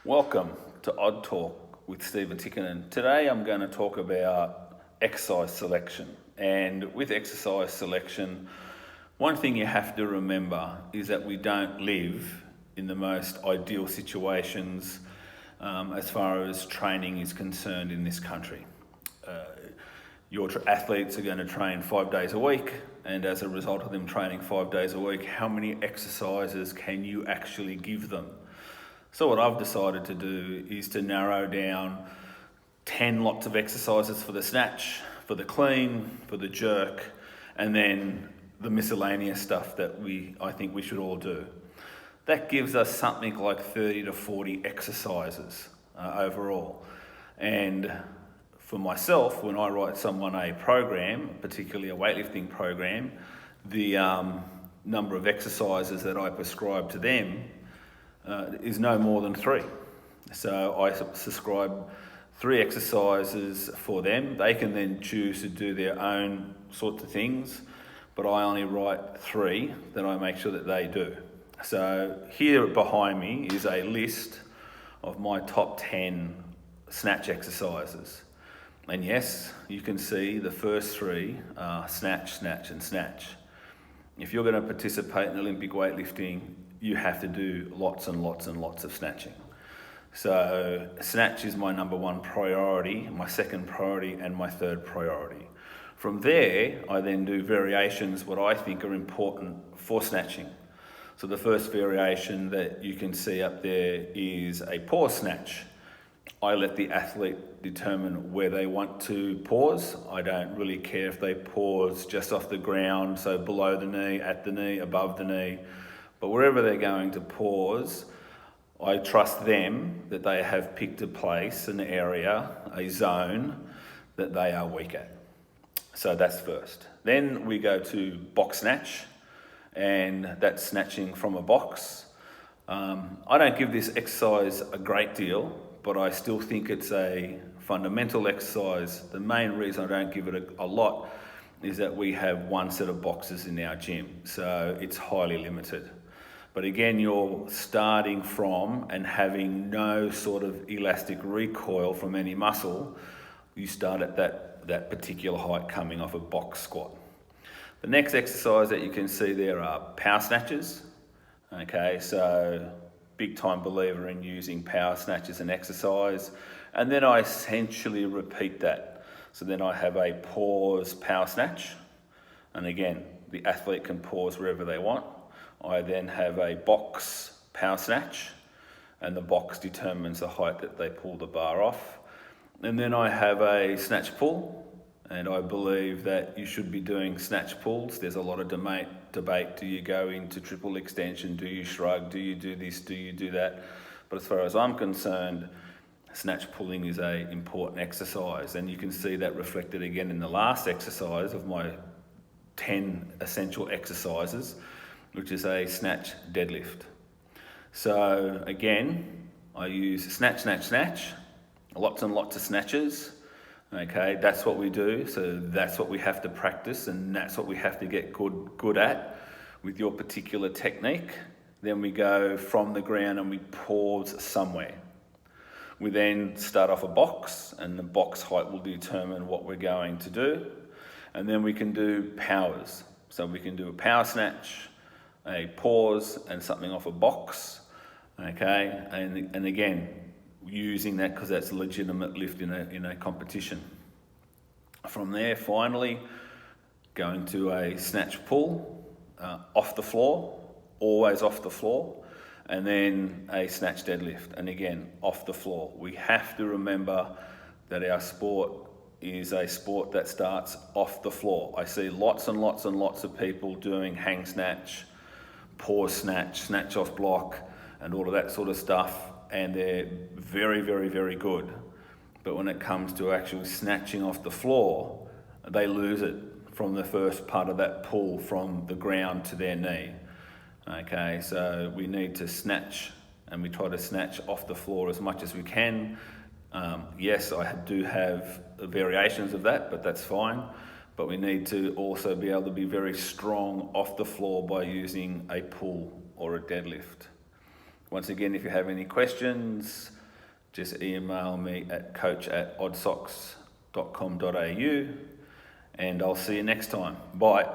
Welcome to OddTalk with Stephen Tikkanen. Today I'm going to talk about exercise selection. And with exercise selection, one thing you have to remember is that we don't live in the most ideal situations as far as training is concerned in this country. Your athletes are going to train 5 days a week, and as a result of them training 5 days a week, how many exercises can you actually give them? So what I've decided to do is to narrow down 10 lots of exercises for the snatch, for the clean, for the jerk, and then the miscellaneous stuff that I think we should all do. That gives us something like 30 to 40 exercises overall. And for myself, when I write someone a program, particularly a weightlifting program, the number of exercises that I prescribe to them is no more than 3. So I prescribe 3 exercises for them. They can then choose to do their own sorts of things, but I only write 3 that I make sure that they do. So here behind me is a list of my top 10 snatch exercises. And yes, you can see the first 3 are snatch, snatch, and snatch. If you're going to participate in Olympic weightlifting, you have to do lots and lots and lots of snatching. So snatch is my number 1 priority, my second priority, and my third priority. From there, I then do variations what I think are important for snatching. So the first variation that you can see up there is a pause snatch. I let the athlete determine where they want to pause. I don't really care if they pause just off the ground, so below the knee, at the knee, above the knee. But wherever they're going to pause, I trust them that they have picked a place, an area, a zone that they are weak at. So that's first. Then we go to box snatch, and that's snatching from a box. I don't give this exercise a great deal, but I still think it's a fundamental exercise. The main reason I don't give it a lot is that we have 1 set of boxes in our gym, so it's highly limited. But again, you're starting from and having no sort of elastic recoil from any muscle. You start at that particular height coming off a box squat. The next exercise that you can see there are power snatches. Okay, so big time believer in using power snatch as an exercise. And then I essentially repeat that. So then I have a pause power snatch. And again, the athlete can pause wherever they want. I then have a box power snatch, and the box determines the height that they pull the bar off. And then I have a snatch pull, and I believe that you should be doing snatch pulls. There's a lot of debate. Do you go into triple extension? Do you shrug? Do you do this? Do you do that? But as far as I'm concerned, snatch pulling is an important exercise, and you can see that reflected again in the last exercise of my 10 essential exercises, which is a snatch deadlift. So again, I use snatch, snatch, snatch, lots and lots of snatches. Okay, that's what we do. So that's what we have to practice, and that's what we have to get good at with your particular technique. Then we go from the ground and we pause somewhere. We then start off a box, and the box height will determine what we're going to do. And then we can do powers. So we can do a power snatch, a pause, and something off a box. Okay, and again, using that because that's a legitimate lift in a competition. From there, finally, going to a snatch pull off the floor, always off the floor, and then a snatch deadlift, and again, off the floor. We have to remember that our sport is a sport that starts off the floor. I see lots and lots and lots of people doing hang snatch, pause snatch, snatch off block, and all of that sort of stuff, and they're very, very, very good. But when it comes to actually snatching off the floor, they lose it from the first part of that pull from the ground to their knee. Okay, so we need to snatch, and we try to snatch off the floor as much as we can. Yes, I do have variations of that, but that's fine. But we need to also be able to be very strong off the floor by using a pull or a deadlift. Once again, if you have any questions, just email me at coach@oddsocks.com.au, and I'll see you next time. Bye.